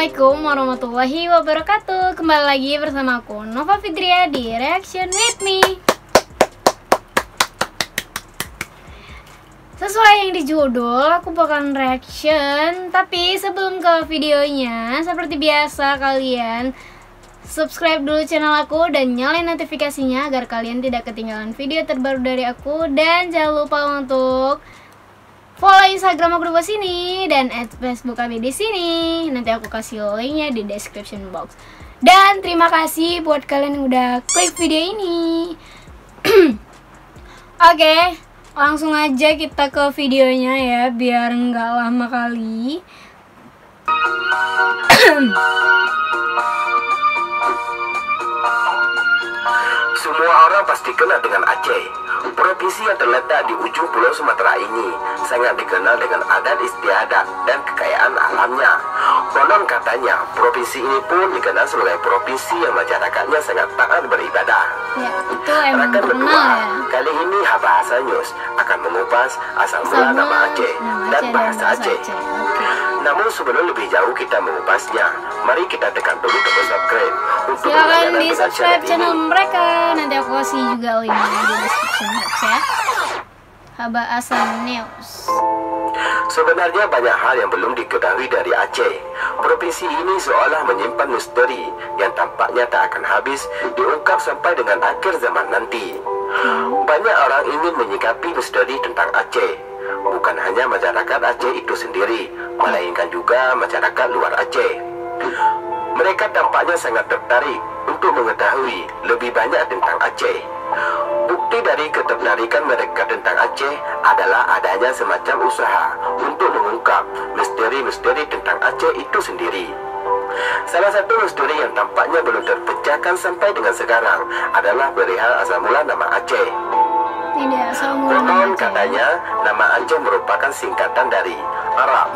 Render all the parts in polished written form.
Assalamualaikum warahmatullahi wabarakatuh. Kembali lagi bersama aku Nova Fitria di Reaction With Me. Sesuai yang di judul, aku bakalan reaction. Tapi sebelum ke videonya, seperti biasa kalian subscribe dulu channel aku dan nyalain notifikasinya agar kalian tidak ketinggalan video terbaru dari aku. Dan jangan lupa untuk follow Instagram aku di bawah sini dan add Facebook aku di sini. Nanti aku kasih linknya di description box. Dan terima kasih buat kalian yang udah klik video ini. Oke, langsung aja kita ke videonya ya, biar nggak lama kali. Semua orang pasti kenal dengan Aceh. Provinsi yang terletak di ujung pulau Sumatera ini sangat dikenal dengan adat istiadat dan kekayaan alamnya. Konon katanya, provinsi ini pun dikenal sebagai provinsi yang masyarakatnya sangat taat beribadah. Ya, itu emang terkenal ya. Kali ini Bahasa News akan mengupas asal mula nama Aceh dan bahasa Aceh. Namun sebelum lebih jauh kita mengupasnya, mari kita tekan dulu tombol subscribe untuk silakan di subscribe channel mereka. Nanti aku kasih juga linknya di description box ya. Bahasa News. Sebenarnya banyak hal yang belum diketahui dari Aceh. Provinsi ini seolah menyimpan misteri yang tampaknya tak akan habis diungkap sampai dengan akhir zaman nanti. Banyak orang ingin menyikapi misteri tentang Aceh. Bukan hanya masyarakat Aceh itu sendiri, melainkan juga masyarakat luar Aceh. Mereka tampaknya sangat tertarik untuk mengetahui lebih banyak tentang Aceh. Bukti dari ketertarikan mereka tentang Aceh adalah adanya semacam usaha untuk mengungkap misteri-misteri tentang Aceh itu sendiri. Salah satu misteri yang tampaknya belum terpecahkan sampai dengan sekarang adalah perihal asal mula nama Aceh. Tidak, asal mula nama Aceh. Katanya nama Aceh merupakan singkatan dari Arab,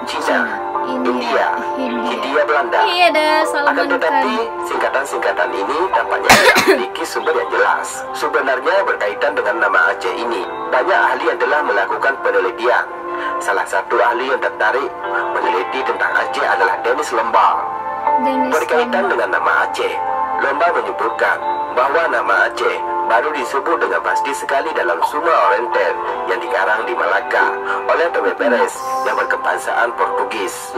Cina, India, Hindia Belanda. Iya, ada Akan tetapi singkatan-singkatan ini tampaknya tidak memiliki sumber yang jelas. Sebenarnya berkaitan dengan nama Aceh ini, banyak ahli yang telah melakukan penelitian. Salah satu ahli yang tertarik meneliti tentang Aceh adalah Dennis Lomba. Berkaitan dengan nama Aceh, Lomba menyebutkan bahwa nama Aceh baru disebut dengan pasti sekali dalam Summa Oriental yang dikarang di Malaka oleh pembeberes yang berkebangsaan Portugis.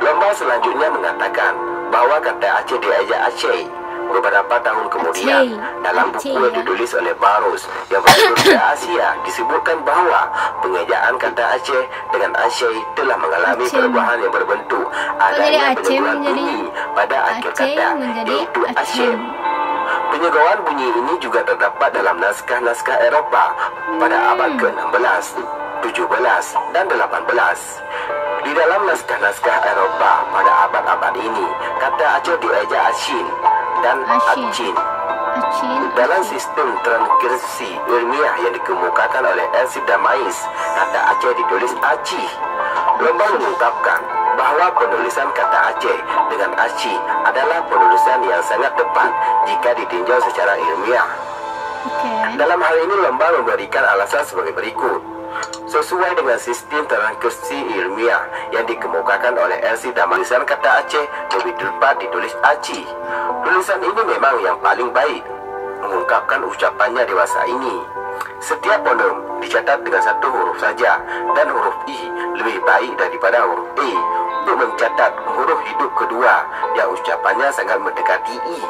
Lomba selanjutnya mengatakan bahwa kata Aceh diajak Aceh beberapa tahun kemudian. Dalam buku yang ditulis oleh Barus yang berjudul ke Asia disebutkan bahwa pengejaan kata Aceh dengan Aceh telah mengalami perubahan yang berbentuk adanya penyegaran bunyi pada akhir kata, yaitu Aceh. Penyegaran bunyi ini juga terdapat dalam naskah-naskah Eropa pada abad ke-16, 17, dan 18. Di dalam naskah-naskah Eropa pada abad-abad ini, kata Aceh diajak Achin dan Achin. Dalam sistem transkripsi ilmiah yang dikemukakan oleh Elsie Damais, kata Aceh ditulis Acih. Lomba mengungkapkan bahwa penulisan kata Aceh dengan Acih adalah penulisan yang sangat tepat jika ditinjau secara ilmiah. Dalam hal ini Lomba memberikan alasan sebagai berikut. Sesuai dengan sistem transkripsi ilmiah yang dikemukakan oleh Elsie Damais, tulisan kata Aceh lebih tepat ditulis Acih. Tulisan ini memang yang paling baik mengungkapkan ucapannya dewasa ini. Setiap fonem dicatat dengan satu huruf saja, dan huruf I lebih baik daripada huruf E untuk mencatat huruf hidup kedua yang ucapannya sangat mendekati I.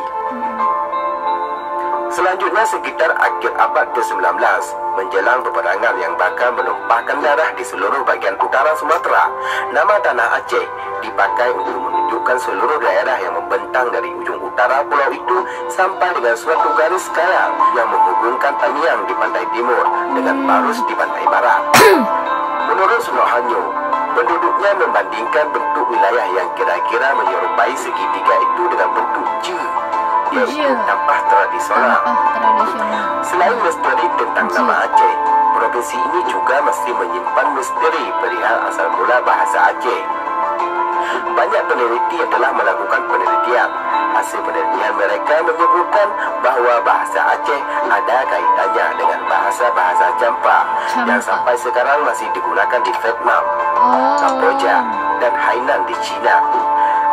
Selanjutnya sekitar akhir abad ke-19 menjelang peperangan yang bakal menumpahkan darah di seluruh bagian utara Sumatera, nama tanah Aceh dipakai untuk menunjukkan seluruh daerah yang membentang dari ujung utara pulau itu sampai dengan suatu garis kaya yang menghubungkan Tamiang di pantai timur dengan Barus di pantai barat. Menurut Sunohanyo, penduduknya membandingkan bentuk wilayah yang kira-kira menyerupai segitiga itu dengan bentuk J, yaitu tampah tradisional. Selain misteri tentang nama Aceh, provinsi ini juga masih menyimpan misteri perihal asal mula bahasa Aceh. Banyak peneliti yang telah melakukan penelitian. Hasil penelitian mereka menyebutkan bahwa bahasa Aceh ada kaitannya dengan bahasa-bahasa Champa yang sampai sekarang masih digunakan di Vietnam, Kamboja, dan Hainan di China.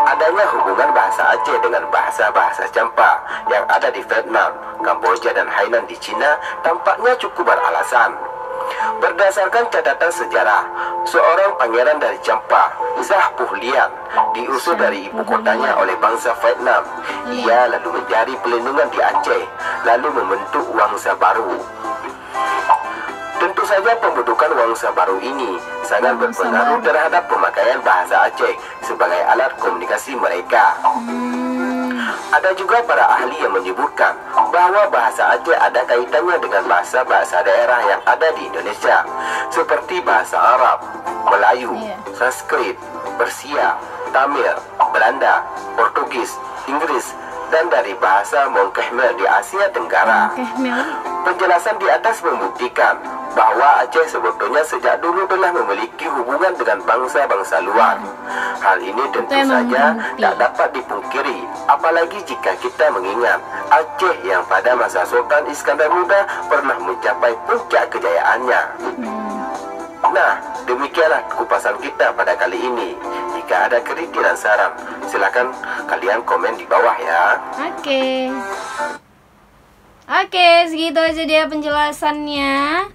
Adanya hubungan bahasa Aceh dengan bahasa-bahasa Champa yang ada di Vietnam, Kamboja, dan Hainan di Cina tampaknya cukup beralasan. Berdasarkan catatan sejarah, seorang pangeran dari Champa, Zah Phu Lian, diusir dari ibu kotanya oleh bangsa Vietnam. Ia lalu mencari perlindungan di Aceh, lalu membentuk Wangsa Baru. Tentu saja pembentukan Wangsa Baru ini sangat berpengaruh terhadap pemakaian bahasa Aceh sebagai alat komunikasi mereka. Ada juga para ahli yang menyebutkan bahwa bahasa Aceh ada kaitannya dengan bahasa-bahasa daerah yang ada di Indonesia, seperti bahasa Arab, Melayu, Sanskrit, Persia, Tamil, Belanda, Portugis, Inggris, dan dari bahasa Mong Khmer di Asia Tenggara. Penjelasan di atas membuktikan bahwa Aceh sebetulnya sejak dulu telah memiliki hubungan dengan bangsa-bangsa luar. Hal ini tentu saja tak dapat dipungkiri, apalagi jika kita mengingat Aceh yang pada masa Sultan Iskandar Muda pernah mencapai puncak kejayaannya. Nah, demikianlah kupasan kita pada kali ini. Jika ada kritik dan saran, silakan kalian komen di bawah ya. Oke, segitu aja dia penjelasannya.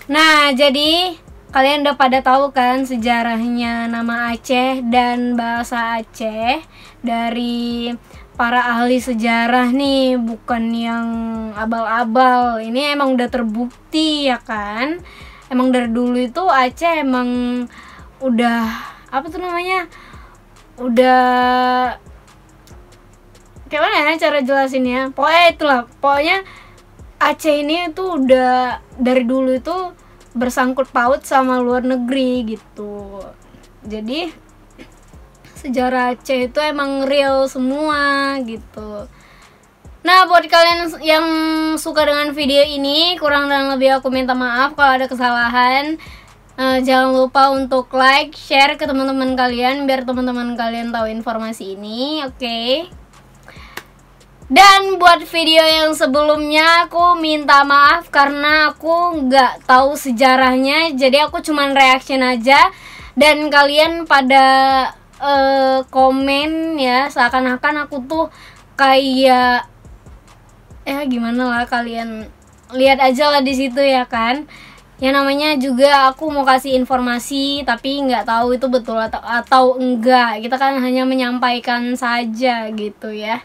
Nah, jadi kalian udah pada tahu kan sejarahnya nama Aceh dan bahasa Aceh dari para ahli sejarah nih, bukan yang abal-abal. Ini emang udah terbukti ya kan. Emang dari dulu itu Aceh emang udah udah kayak mana ya cara jelasinnya, pokoknya Aceh ini tuh udah dari dulu itu bersangkut paut sama luar negeri gitu. Jadi sejarah Aceh itu emang real semua gitu. Nah, buat kalian yang suka dengan video ini, kurang dan lebih aku minta maaf kalau ada kesalahan. Jangan lupa untuk like, share ke teman-teman kalian biar teman-teman kalian tahu informasi ini, oke? Dan buat video yang sebelumnya aku minta maaf karena aku nggak tahu sejarahnya, jadi aku cuman reaction aja dan kalian pada komen ya seakan-akan aku tuh kayak gimana lah, kalian lihat aja lah di situ ya kan. Ya namanya juga aku mau kasih informasi tapi nggak tahu itu betul atau enggak. Kita kan hanya menyampaikan saja gitu ya.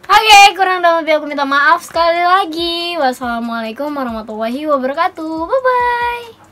Oke, kurang dan lebih aku minta maaf sekali lagi. Wassalamualaikum warahmatullahi wabarakatuh. Bye bye.